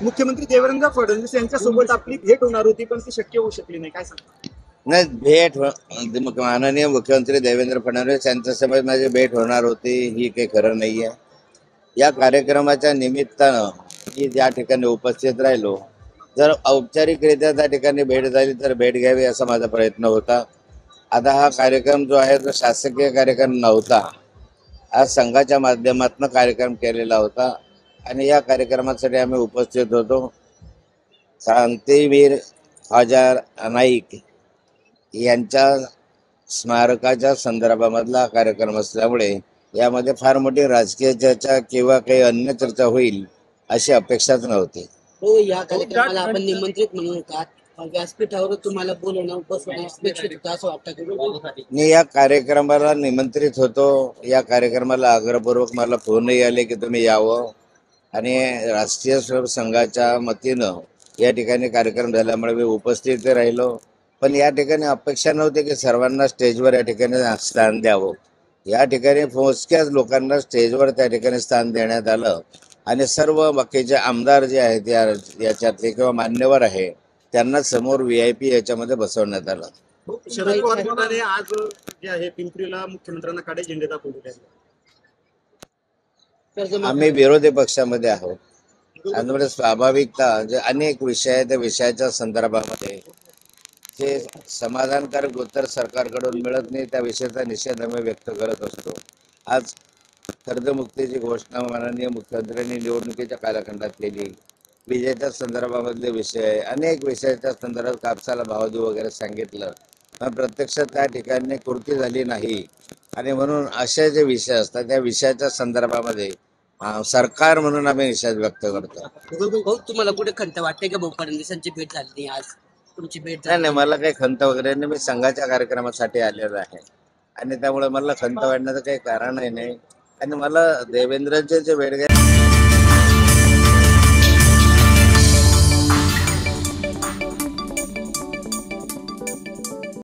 मुख्यमंत्री देवेंद्र फडणवीस यांच्यासोबत आपली भेट होणार होती, पण ती शक्य होऊ शकली नाही. काय सांगता? नाही, माननीय मुख्यमंत्री देवेंद्र फडणवीस यांच्यासोबत माझी भेट होणार होती ही काही खरं नाहीये. या कार्यक्रमाच्या निमित्तानं मी त्या ठिकाणी उपस्थित राहिलो. जर औपचारिकरित्या त्या ठिकाणी भेट झाली तर भेट घ्यावी असा माझा प्रयत्न होता. आता हा कार्यक्रम जो आहे तो शासकीय कार्यक्रम नव्हता. आज संघाच्या माध्यमातून कार्यक्रम केलेला होता आणि या कार्यक्रमासाठी आम्ही उपस्थित होतो. क्रांतीवीर ख्वाजा नाईक यांच्या स्मारकाच्या संदर्भामधला कार्यक्रम असल्यामुळे यामध्ये फार मोठी राजकीय चर्चा किंवा काही अन्य चर्चा होईल अशी अपेक्षाच नव्हती. हो, या कार्यक्रमाला आपण निमंत्रित म्हणून का व्यासपीठावर तुम्हाला बोलवणं बसवणं अपेक्षित होतं असं वाटतं? मी या कार्यक्रमाला निमंत्रित होतो. या कार्यक्रमाला आग्रहपूर्वक मला फोनही आले की तुम्ही यावं आणि राष्ट्रीय स्वयंसेवक संघाच्या वतीनं या ठिकाणी कार्यक्रम झाल्यामुळे मी उपस्थित राहिलो. पण या ठिकाणी अपेक्षा नव्हती की सर्वांना स्टेजवर या ठिकाणी स्थान द्यावं. या ठिकाणी मोजक्याच लोकांना स्टेजवर त्या ठिकाणी स्थान देण्यात आलं आणि सर्व बाकीचे आमदार जे आहेत याच्यातले किंवा मान्यवर आहे त्यांना समोर VIP याच्यामध्ये बसवण्यात आलं. शरद पवार गटाने आज जे आहे पिंपरीला मुख्यमंत्र्यांना काळे झेंडे दाखवले. आम्ही विरोधी पक्षामध्ये आहोत. त्यामुळे स्वाभाविकता जे अनेक विषय आहेत त्या विषयाच्या संदर्भामध्ये जे समाधानकारक उत्तर सरकारकडून मिळत नाही त्या विषयाचा निषेध आम्ही व्यक्त करत असतो. आज कर्जमुक्तीची घोषणा माननीय मुख्यमंत्र्यांनी निवडणुकीच्या कालखंडात केली. विजेच्या संदर्भामधले विषय अनेक विषयाच्या संदर्भात कापसाला भाव देऊ वगैरे सांगितलं, पण प्रत्यक्षात त्या ठिकाणी कृती झाली नाही. आणि म्हणून असे जे विषय असतात त्या विषयाच्या संदर्भामध्ये सरकार म्हणून आम्ही निषेध व्यक्त करतो. भाऊ, तुम्हाला कुठे खंत वाटते का भाऊ फडणवीसांची भेट झाली नाही आज? तुमची भेट नाही, मला काही खंत वगैरे नाही. मी संघाच्या कार्यक्रमासाठी आलेलो आहे आणि त्यामुळे मला खंत वाटण्याचं काही कारणही नाही. आणि मला देवेंद्रचे जे भेट